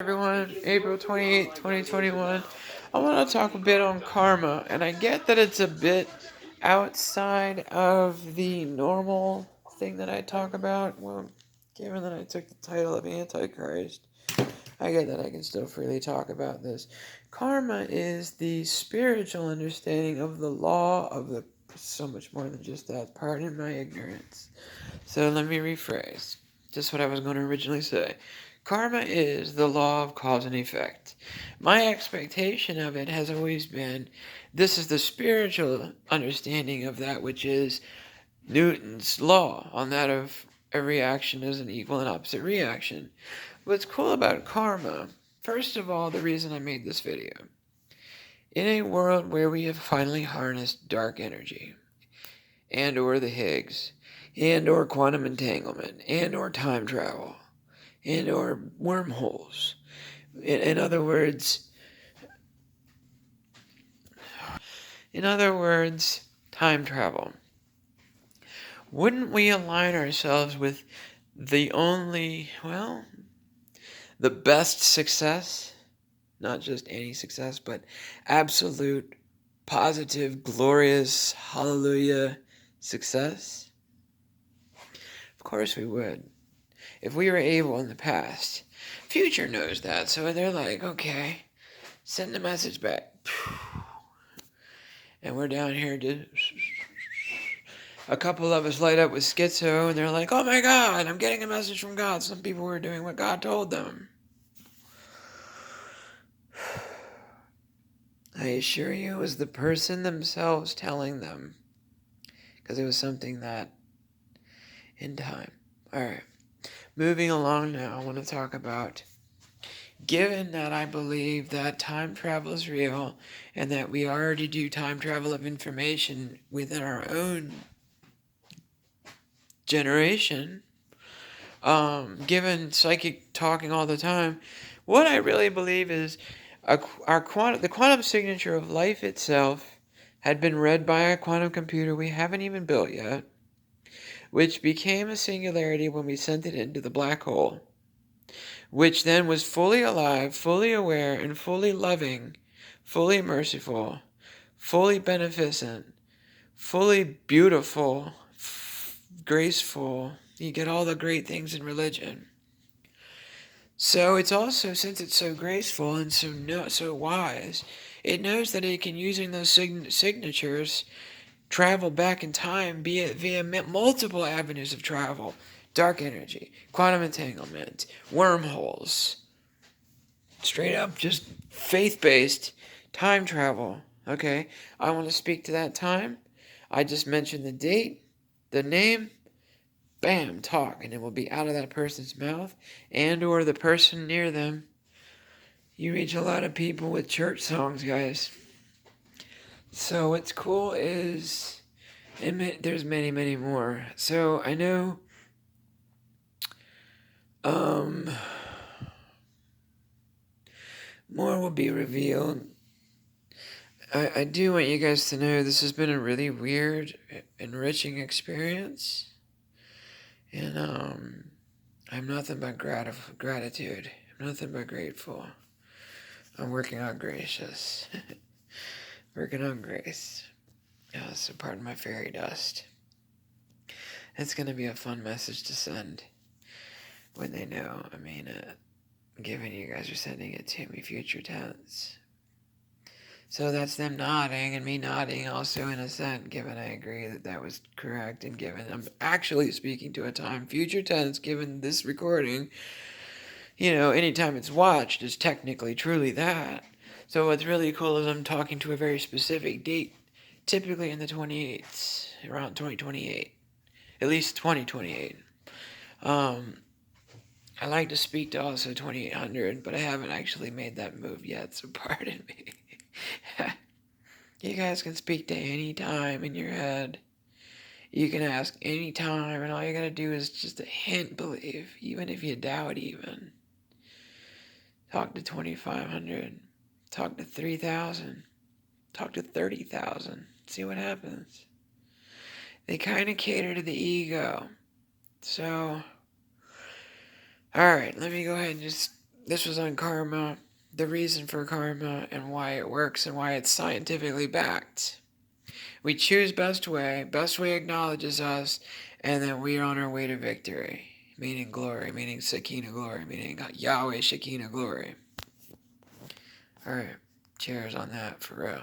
Everyone, April 28th, 2021. I want to talk a bit on karma, and I get that it's a bit outside of the normal thing that I talk about. Well, given that I took the title of Antichrist, I get that I can still freely talk about this. Karma is the spiritual understanding of the law of the. So much more than just that. Pardon my ignorance. So let me rephrase. Just what I was going to originally say. Karma is the law of cause and effect. My expectation of it has always been this is the spiritual understanding of that, which is Newton's law, on that of every action is an equal and opposite reaction. What's cool about karma, first of all, the reason I made this video, in a world where we have finally harnessed dark energy, and or the Higgs, and or quantum entanglement, and or time travel, and or wormholes. In other words, time travel. Wouldn't we align ourselves with the only, the best success? Not just any success, but absolute, positive, glorious, hallelujah success? Of course we would. If we were able in the past. Future knows that, so they're like, okay, send the message back. And we're down here a couple of us light up with schizo, and they're like, oh my God, I'm getting a message from God. Some people were doing what God told them. I assure you it was the person themselves telling them. Because it was something that, in time. Alright, moving along now, I want to talk about, given that I believe that time travel is real, and that we already do time travel of information within our own generation, given psychic talking all the time, what I really believe is the quantum signature of life itself had been read by a quantum computer we haven't even built yet, which became a singularity when we sent it into the black hole, which then was fully alive, fully aware, and fully loving, fully merciful, fully beneficent, fully beautiful, graceful. You get all the great things in religion. So it's also, since it's so graceful and so wise, it knows that it can, using those signatures, travel back in time via multiple avenues of travel. Dark energy, quantum entanglement, wormholes. Straight up just faith-based time travel. Okay, I want to speak to that time. I just mentioned the date, the name, bam, talk, and it will be out of that person's mouth and or the person near them. You reach a lot of people with church songs, guys. So what's cool is, there's many, many more. So I know, more will be revealed. I do want you guys to know this has been a really weird, enriching experience. And I'm nothing but gratitude. I'm nothing but grateful. I'm working on gracious. Working on grace. So pardon my fairy dust. It's going to be a fun message to send when they know. I mean, given you guys are sending it to me, future tense. So that's them nodding and me nodding also in assent, given I agree that that was correct, and given I'm actually speaking to a time future tense, given this recording, anytime it's watched is technically truly that. So what's really cool is I'm talking to a very specific date, typically in the 28th, around 2028, at least 2028. I like to speak to also 2800, but I haven't actually made that move yet, so pardon me. You guys can speak to any time in your head. You can ask any time, and all you gotta do is just a hint believe, even if you doubt even. Talk to 2500. Talk to 3000. Talk to 30,000. See what happens. They kind of cater to the ego. So, alright, let me go ahead and just This was on karma, the reason for karma, and why it works and why it's scientifically backed. We choose best way acknowledges us, and then we're on our way to victory. Meaning glory, meaning Shekinah glory, meaning Yahweh Shekinah glory. Alright, cheers on that for real.